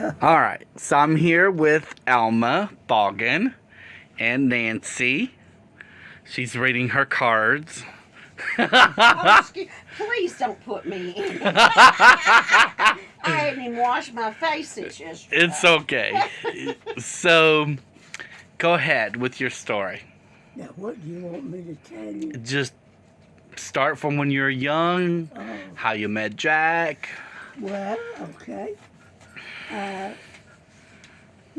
All right, so I'm here with Alma Boggan and Nancy. She's reading her cards. Oh, please don't put me in. I hadn't even washed my face since yesterday. It's okay. So, go ahead with your story. Now, what do you want me to tell you? Just start from when you were young, how you met Jack. Well, okay. I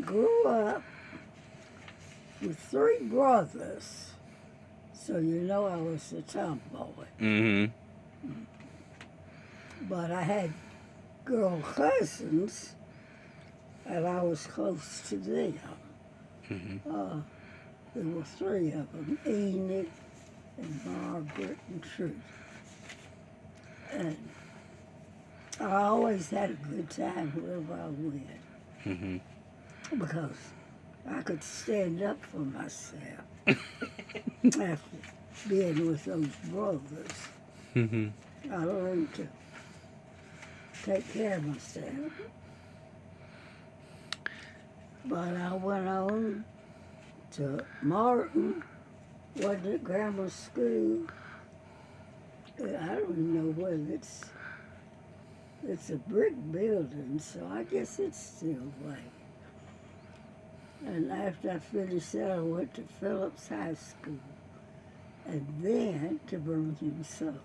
grew up with 3 brothers, so you know I was a tomboy. Mm-hmm. But I had girl cousins, and I was close to them. Mm-hmm. There were 3 of them, Enid and Margaret and Trudy. And I always had a good time wherever I went. Mm-hmm. Because I could stand up for myself after being with those brothers. Mm-hmm. I learned to take care of myself. But I went on to Martin, wasn't it grammar school? I don't even know whether it's a brick building, so I guess it's still there. And after I finished that, I went to Phillips High School, and then to Birmingham Southern.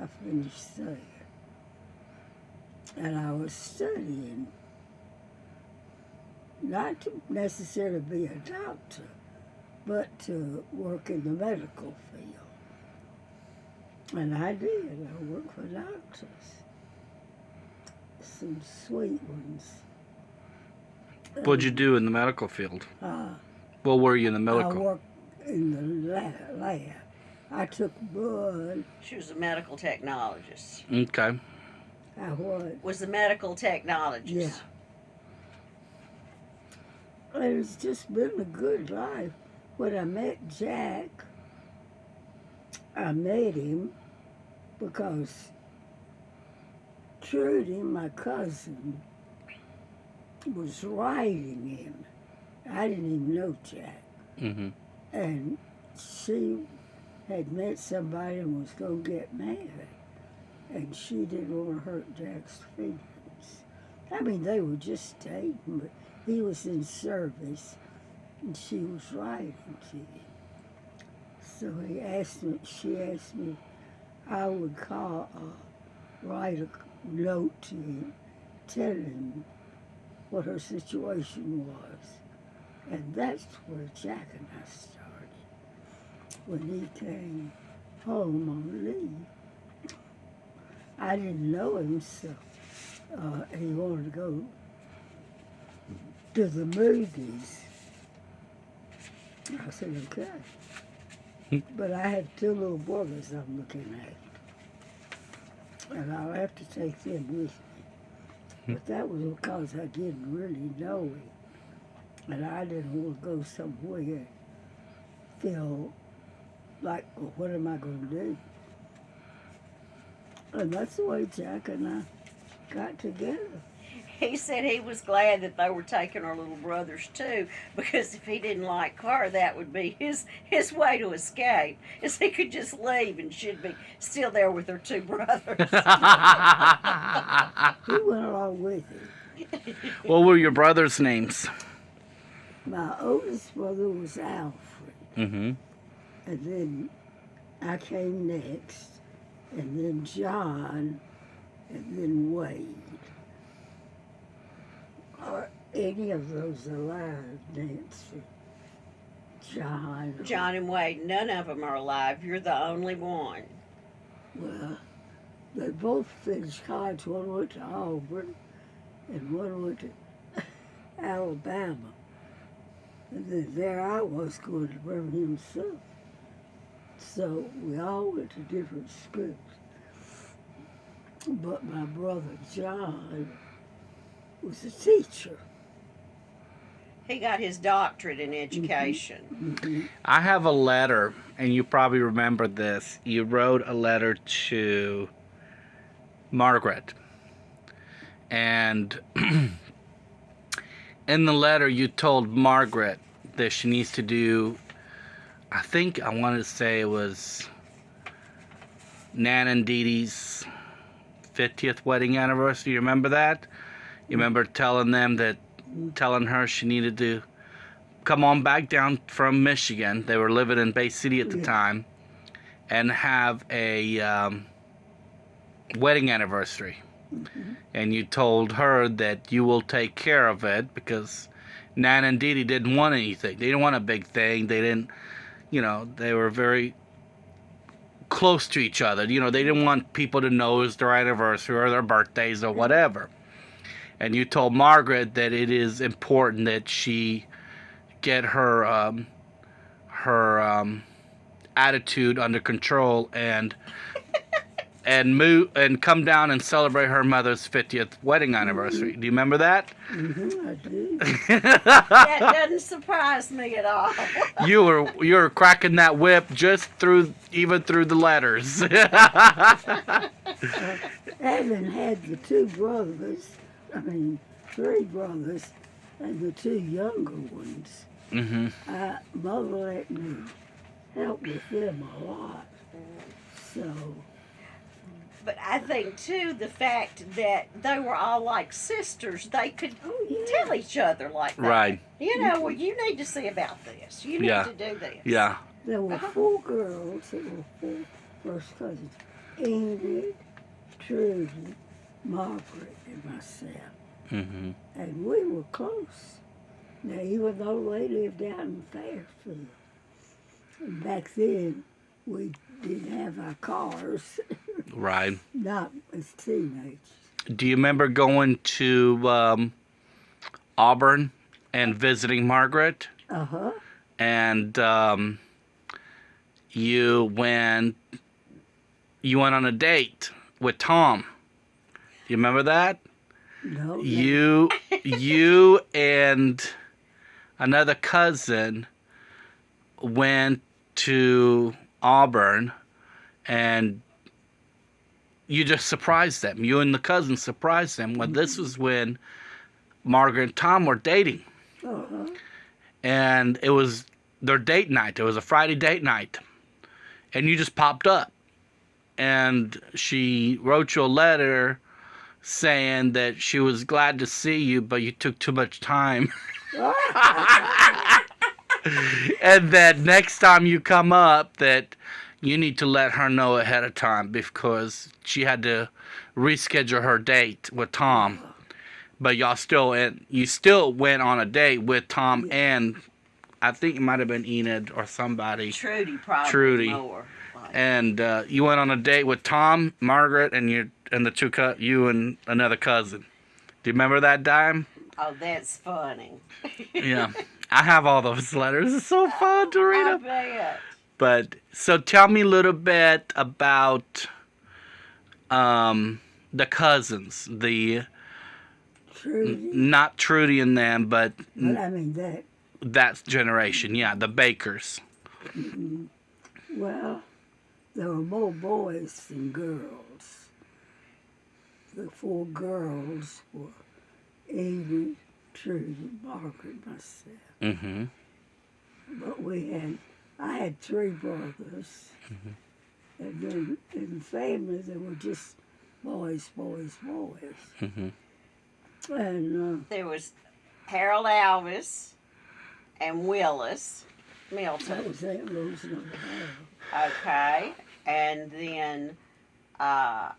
I finished there. And I was studying, not to necessarily be a doctor, but to work in the medical field. And I did. I worked for doctors. Some sweet ones. What'd you do in the medical field? What were you in the I medical? worked in the lab. I took blood. She was a medical technologist. Okay. I what? Was a medical technologist. Yeah. And it's just been a good life. When I met Jack, I met him because Trudy, my cousin, was writing him. I didn't even know Jack. Mm-hmm. And she had met somebody and was going to get married. And she didn't want to hurt Jack's feelings. I mean, they were just dating, but he was in service and she was writing to him. So she asked me, I would write a note to him, telling him what her situation was. And that's where Jack and I started. When he came home on leave, I didn't know him, so he wanted to go to the movies. I said, okay. But I have 2 little brothers I'm looking at. And I'll have to take them with me. But that was because I didn't really know him. And I didn't want to go somewhere and feel like, well, what am I going to do? And that's the way Jack and I got together. He said he was glad that they were taking our little brothers too, because if he didn't like her, that would be his way to escape, is he could just leave and she'd be still there with her 2 brothers. He went along with him. What were your brothers' names? My oldest brother was Alfred. Mm-hmm. And then I came next. And then John. And then Wade. Are any of those alive, Nancy? John and Wade, none of them are alive. You're the only one. Well, they both finished college. One went to Auburn, and one went to Alabama. And then there I was going to Birmingham Southern. So we all went to different schools. But my brother John was a teacher. He got his doctorate in education. Mm-hmm. I have a letter, and you probably remember this. You wrote a letter to Margaret. And in the letter you told Margaret that she needs to do, I think I wanted to say it was Nan and Dee Dee's 50th wedding anniversary. You remember that? You remember telling her she needed to come on back down from Michigan. They were living in Bay City at the time, and have a wedding anniversary. And you told her that you will take care of it because Nan and Dee Dee didn't want anything. They didn't want a big thing. They didn't, they were very close to each other. They didn't want people to know it was their anniversary or their birthdays or whatever. And you told Margaret that it is important that she get her attitude under control and move and come down and celebrate her mother's 50th wedding anniversary. Do you remember that? I do. That doesn't surprise me at all. You were cracking that whip just even through the letters. Having had the two brothers, three brothers, and the two younger ones, Mother let me help with them a lot. So. But I think, too, the fact that they were all like sisters, they could tell each other like that. Right. Well, you need to see about this. You need to do this. Yeah. There were four girls that were four first cousins. Ingrid, Trudy, Margaret, and myself. Mm-hmm. And we were close. Now, even though they lived out in Fairfield, and back then we didn't have our cars. Right. Not as teenagers. Do you remember going to Auburn and visiting Margaret? Uh-huh. And you went on a date with Tom. You remember that? No. You and another cousin went to Auburn, and you just surprised them. You and the cousin surprised them. Well, this was when Margaret and Tom were dating. Uh-huh. And it was their date night. It was a Friday date night. And you just popped up. And she wrote you a letter saying that she was glad to see you, but you took too much time. And that next time you come up, that you need to let her know ahead of time because she had to reschedule her date with Tom. But you still went on a date with Tom and I think it might have been Enid or somebody. Trudy probably more. And you went on a date with Tom, Margaret, and you and another cousin. Do you remember that dime? Oh, that's funny. Yeah. I have all those letters. It's so fun to read them. I bet. But, so tell me a little bit about the cousins. Trudy. Not Trudy and them, but that generation. Yeah, the Bakers. Mm-hmm. Well, there were more boys than girls. The four girls were Amy, Trudy, Margaret, myself. Mm-hmm. But I had three brothers. Mm-hmm. And then in the family, there were just boys. Mm-hmm. And there was Harold Alvis and Willis Milton. that was Aunt Rose number Harold. Okay. And then, of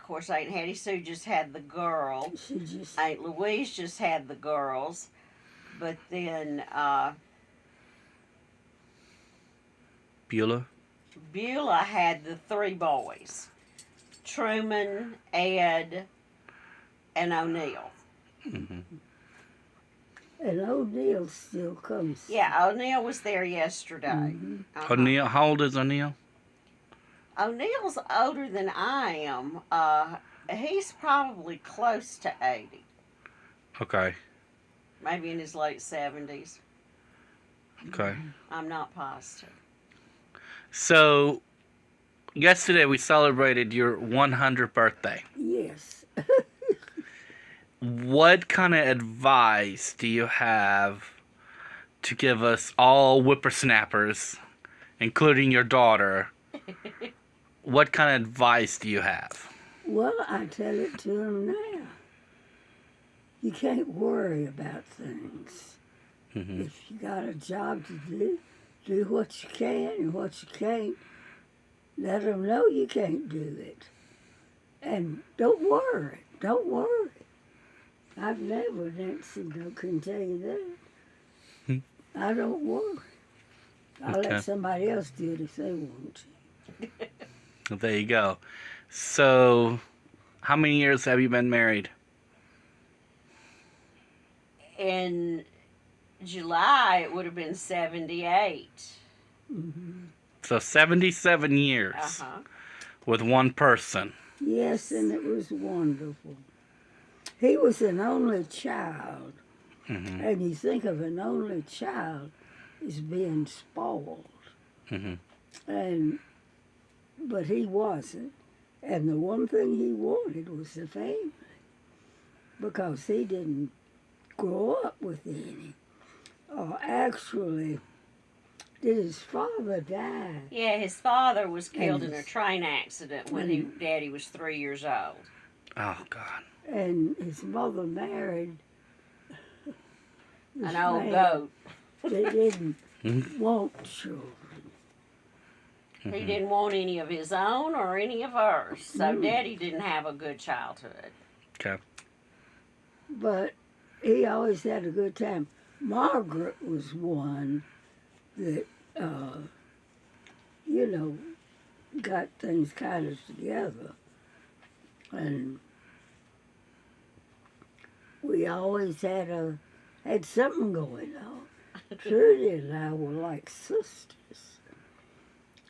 course, Aunt Hattie Sue just had the girls. Aunt Louise just had the girls. But then Beulah had the three boys. Truman, Ed, and O'Neill. Mm-hmm. And O'Neill still comes. Yeah, O'Neill was there yesterday. Mm-hmm. Uh-huh. O'Neill, how old is O'Neill? O'Neill's older than I am. He's probably close to 80. Okay. Maybe in his late 70s. Okay. I'm not positive. So, yesterday we celebrated your 100th birthday. Yes. what kind of advice do you have to give us all whippersnappers, including your daughter? What kind of advice do you have? Well, I tell it to them now. You can't worry about things. Mm-hmm. If you got a job to do what you can and what you can't. Let them know you can't do it. And don't worry. Don't worry. I've never, Nancy, can tell you that. I don't worry. I'll Okay. let somebody else do it if they want to. Well, there you go. So, how many years have you been married? In July, it would have been 78. Mm-hmm. So 77 years Uh-huh. with one person. Yes, and it was wonderful. He was an only child. Mm-hmm. And you think of an only child as being spoiled. Mm-hmm. But he wasn't. And the one thing he wanted was the family. Because he didn't grow up with any. Actually, did his father die? Yeah, his father was killed in a train accident when Daddy was 3 years old. Oh, God. And his mother married An old goat. They didn't want children. He didn't want any of his own or any of hers. So Daddy didn't have a good childhood. Okay. But he always had a good time. Margaret was one that, got things kind of together. And we always had something going on. Trudy and I were like sisters.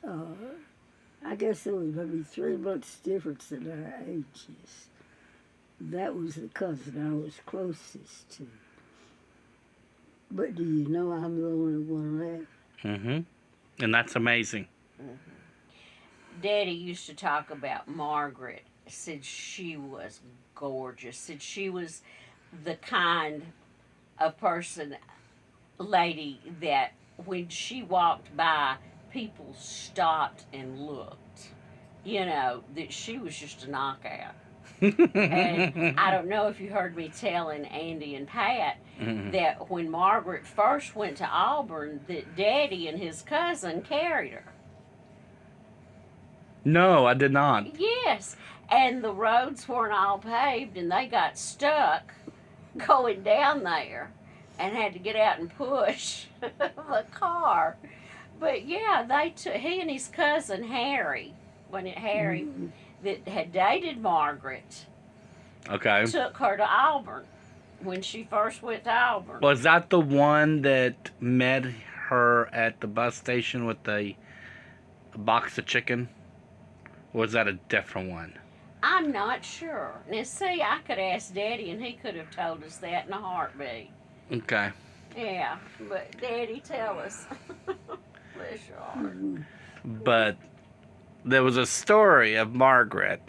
I guess there was maybe 3 months difference in our ages. That was the cousin I was closest to. But do you know I'm the only one left? Mm-hmm. And that's amazing. Daddy used to talk about Margaret. Said she was gorgeous. Said she was the kind of lady that when she walked by, people stopped and looked. That she was just a knockout. And I don't know if you heard me telling Andy and Pat that when Margaret first went to Auburn, that Daddy and his cousin carried her. No, I did not. Yes, and the roads weren't all paved, and they got stuck going down there and had to get out and push the car. But yeah, he and his cousin Harry, that had dated Margaret, Okay. took her to Auburn when she first went to Auburn. Was that the one that met her at the bus station with the box of chicken? Or was that a different one? I'm not sure. Now, see, I could ask Daddy, and he could have told us that in a heartbeat. Okay. Yeah, but Daddy, tell us. Bless your heart. But there was a story of Margaret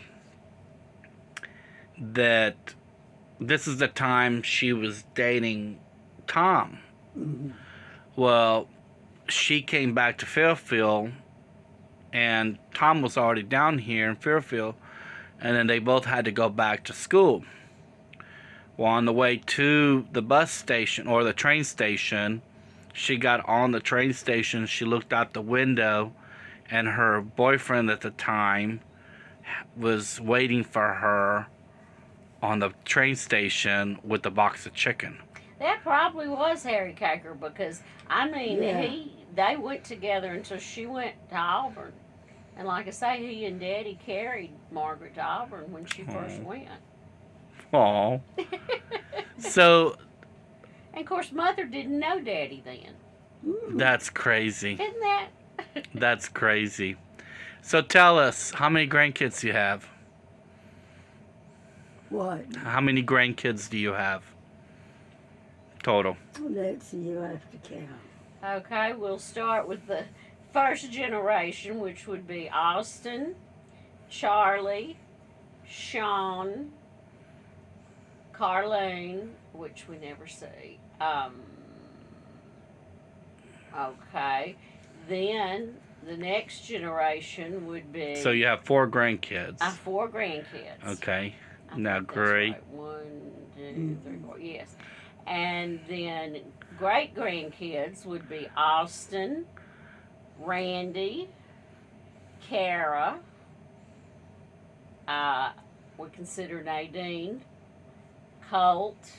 that this is the time she was dating Tom. Well, she came back to Fairfield, and Tom was already down here in Fairfield, and then they both had to go back to school. Well, on the way to the bus station or the train station, she got on the train station, she looked out the window, and her boyfriend at the time was waiting for her on the train station with the box of chicken. That probably was Harry Caker because, they went together until she went to Auburn. And like I say, he and Daddy carried Margaret to Auburn when she first went. Aww. So... And of course, Mother didn't know Daddy then. That's crazy. Isn't that? That's crazy. So tell us, how many grandkids do you have? What? How many grandkids do you have? Total. Let's see, you'll have to count. Okay, we'll start with the first generation, which would be Austin, Charlie, Sean, Carlene, which we never see. Okay. Then the next generation would be. So you have 4 grandkids. 4 grandkids. Okay. I Now, think that's great. right. 1, 2, 3, 4. Yes. And then great grandkids would be Austin, Randy, Kara. We consider Nadine, Colt.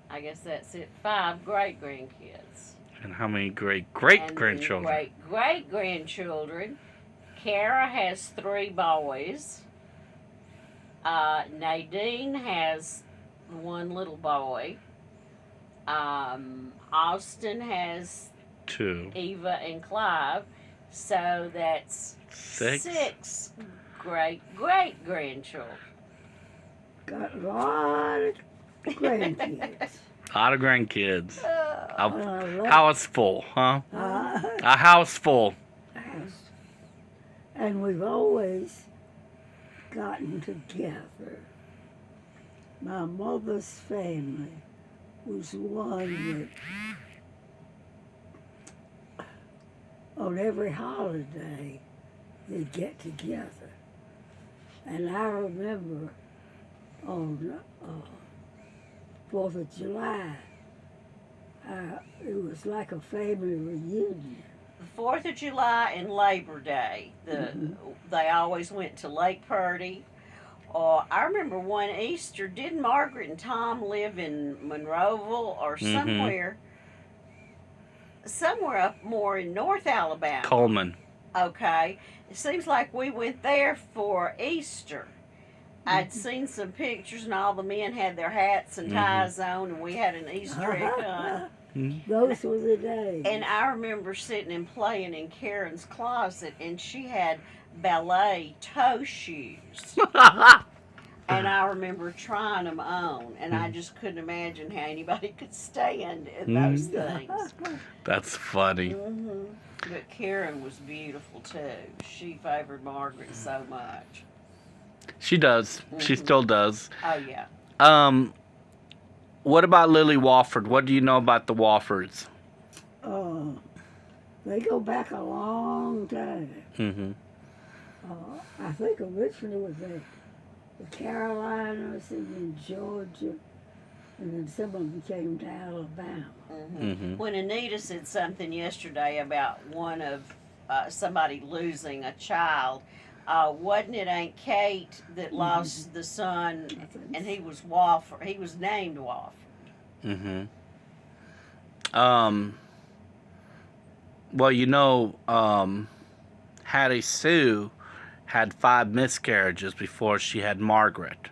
I guess that's it. 5 great grandkids. And how many great grandchildren? Great grandchildren. Kara has 3 boys. Nadine has 1 little boy. Austin has 2. Eva and Clive. So that's 6 great grandchildren. Got a lot of grandkids. A lot of grandkids. A House full, huh? lot. A house full. And we've always gotten together. My mother's family was one that on every holiday they'd get together. And I remember on 4th of July, it was like a family reunion. The 4th of July and Labor Day, they always went to Lake Purdy. Or I remember one Easter, didn't Margaret and Tom live in Monroeville or somewhere up more in North Alabama? Coleman. Okay. It seems like we went there for Easter. I'd seen some pictures and all the men had their hats and ties on and we had an Easter egg hunt. Those were the days. And I remember sitting and playing in Karen's closet, and she had ballet toe shoes. And I remember trying them on, and I just couldn't imagine how anybody could stand in those things. That's funny. But Karen was beautiful too. She favored Margaret so much. She does. She still does. Oh yeah. What about Lily Wofford? What do you know about the Woffords? They go back a long time. I think originally it was the Carolinas and then Georgia, and then some of them came to Alabama. When Anita said something yesterday about one of somebody losing a child, wasn't it Aunt Kate that lost the son, and he was Wofford? He was named Wofford. Well, you know, Hattie Sue had 5 miscarriages before she had Margaret.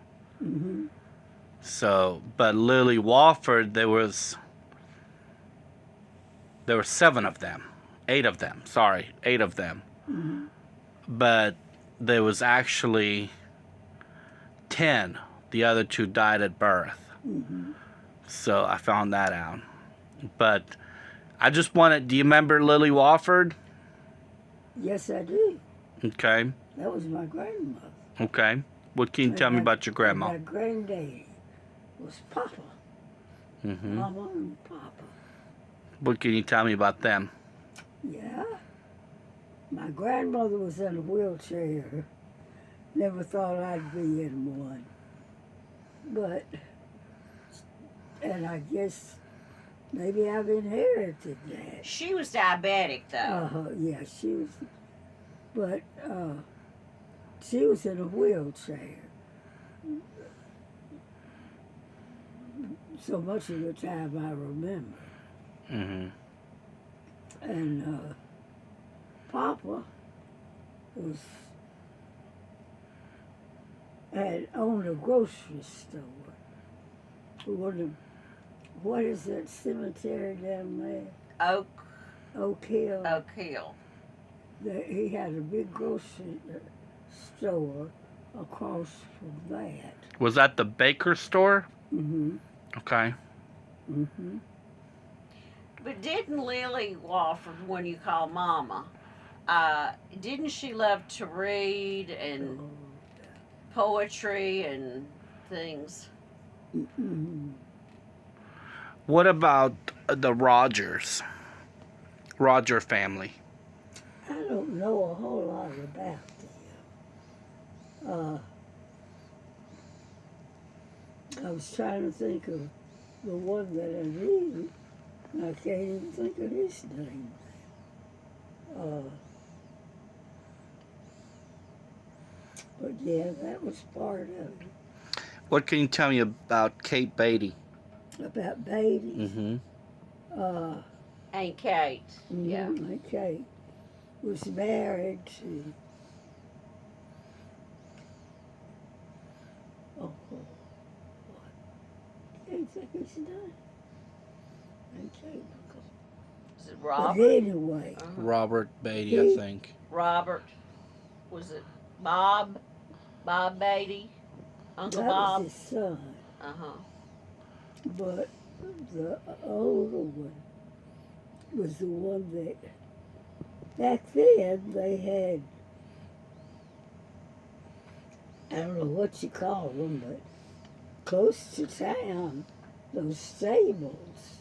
So, but Lily Wofford, there were 7 of them. 8 of them. Sorry, 8 of them. But there was actually 10. The other 2 died at birth. So I found that out. But I just wanted, do you remember Lily Wofford? Yes, I do. Okay. That was my grandmother. Okay. What can you tell me about your grandma? My granddaddy was Papa. Mama and Papa. What can you tell me about them? Yeah. My grandmother was in a wheelchair. Never thought I'd be in one. But, and I guess maybe I've inherited that. She was diabetic though. Yeah, she was. But she was in a wheelchair. So much of the time I remember. And Papa had owned a grocery store. What is that cemetery down there? Oak Hill. Oak Hill. He had a big grocery store across from that. Was that the baker store? Okay. But didn't Lily Wofford, when you call Mama, didn't she love to read and poetry and things. Mm-mm. What about the Roger family? I don't know a whole lot about them. I was trying to think of the one that I knew. I can't even think of his name. Uh, but yeah, that was part of it. What can you tell me about Kate Beatty? About babies. Mm-hmm. Aunt Kate. Yeah. Okay. Was married to. Oh, what? Can't think of his name. Okay. Is it But Robert? anyway, Uh-huh. Robert Beatty, I think. Robert. Was it Bob? Bob Beatty? Uncle that Bob? was his son. Uh-huh. But the older one was the one that back then they had, I don't know what you call them, but close to town, those stables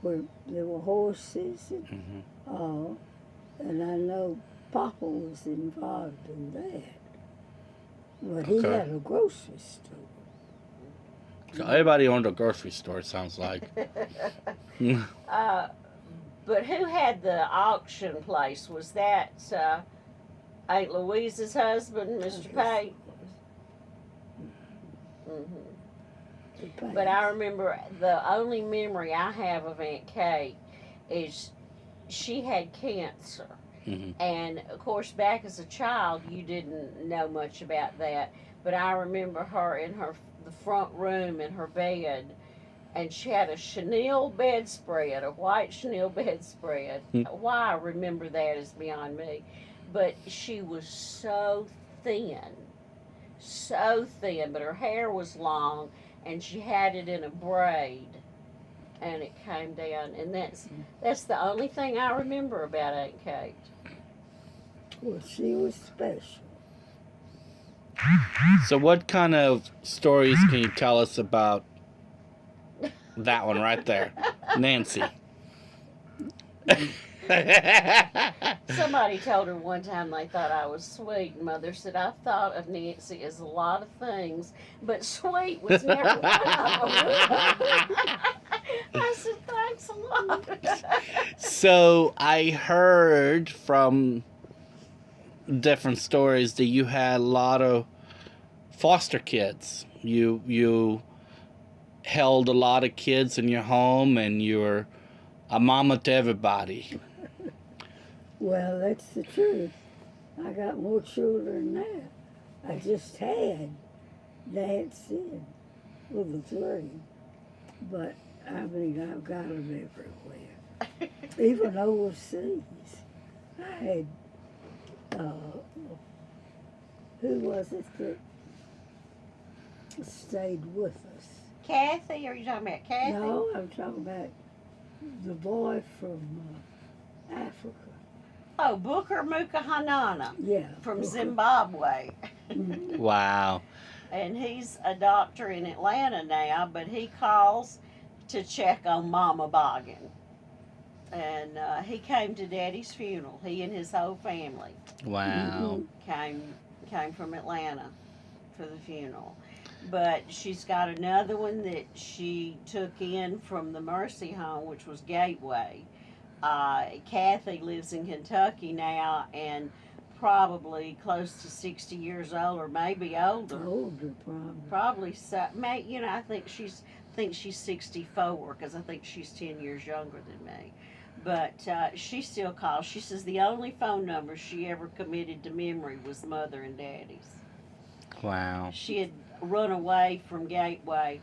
where there were horses Mm-hmm. and I know Papa was involved in that. But he Okay. had a grocery store. So everybody owned a grocery store, it sounds like. But who had the auction place? Was that Aunt Louise's husband, Mr. Pate? But I remember the only memory I have of Aunt Kate is she had cancer. Mm-hmm. And of course, back as a child, you didn't know much about that. But I remember her in the front room in her bed, and she had a chenille bedspread, a white chenille bedspread. Why I remember that is beyond me. But she was so thin, but her hair was long, and she had it in a braid, and it came down. And that's the only thing I remember about Aunt Kate. Well, she was special. So what kind of stories can you tell us about that one right there? Nancy. Somebody told her one time they thought I was sweet, and Mother said, I've thought of Nancy as a lot of things, but sweet was never one of them. I said, thanks a lot. So I heard from different stories that you had a lot of foster kids. You held a lot of kids in your home, and you were a mama to everybody. Well, that's the truth. I got more children than that. I just had Nancy with the three. But, I mean, I've got them everywhere. Even overseas. I had, who was it that stayed with us? Kathy, are you talking about Kathy? No, I'm talking about the boy from Africa. Oh, Booker Mukahanana Yeah. from Booker. Zimbabwe. Wow. And he's a doctor in Atlanta now, but he calls to check on Mama Boggan. And he came to Daddy's funeral. He and his whole family Wow. came from Atlanta for the funeral. But she's got another one that she took in from the Mercy Home, which was Gateway. Kathy lives in Kentucky now and probably close to 60 years old, or maybe older. Older, probably. Probably so. I think she's 64 because I think she's 10 years younger than me. But she still calls. She says the only phone number she ever committed to memory was Mother and Daddy's. Wow. She had run away from Gateway.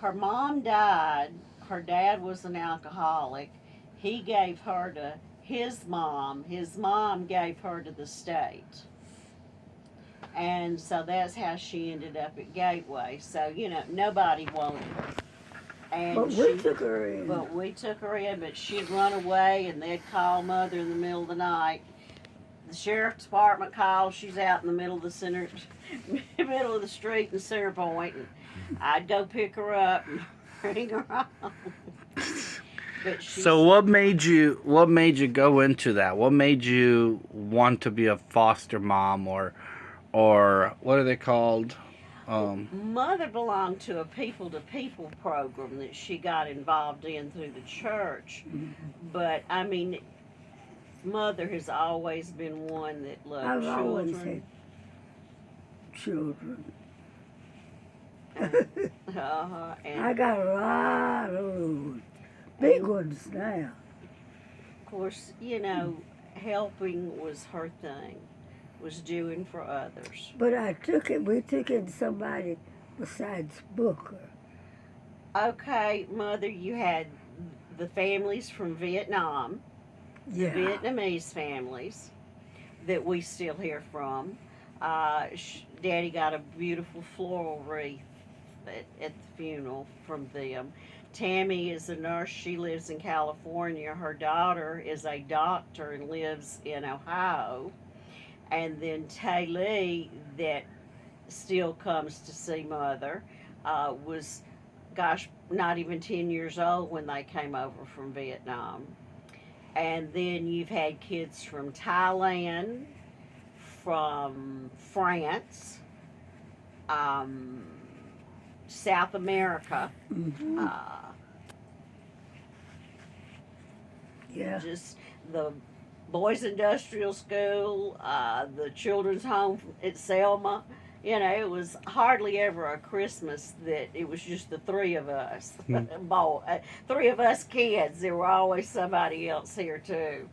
Her mom died. Her dad was an alcoholic. He gave her to his mom. His mom gave her to the state. And so that's how she ended up at Gateway. So, nobody wanted her. And But we took her in. But she'd run away, and they'd call Mother in the middle of the night. the sheriff's department calls, she's out in the middle of the middle of the street in Center Point, and I'd go pick her up and bring her home. But So what made you go into that? What made you want to be a foster mom, or what are they called? Mother belonged to a people-to-people program that she got involved in through the church. But I mean, Mother has always been one that loved I've children. always had children. And I got a lot of those. Big ones now. of course, you know, helping was her thing, was doing for others. But we took in somebody besides Booker. Okay, Mother, you had the families from Vietnam, Yeah. Vietnamese families that we still hear from. Daddy got a beautiful floral wreath at the funeral from them. Tammy is a nurse. She lives in California. Her daughter is a doctor and lives in Ohio. And then Tay Lee, that still comes to see Mother, was, gosh, not even 10 years old when they came over from Vietnam. And then you've had kids from Thailand, from France, South America. Mm-hmm. Yeah. Just the Boys Industrial School, the Children's Home at Selma. You know, it was hardly ever a Christmas that it was just the three of us. Three of us kids. There were always somebody else here, too.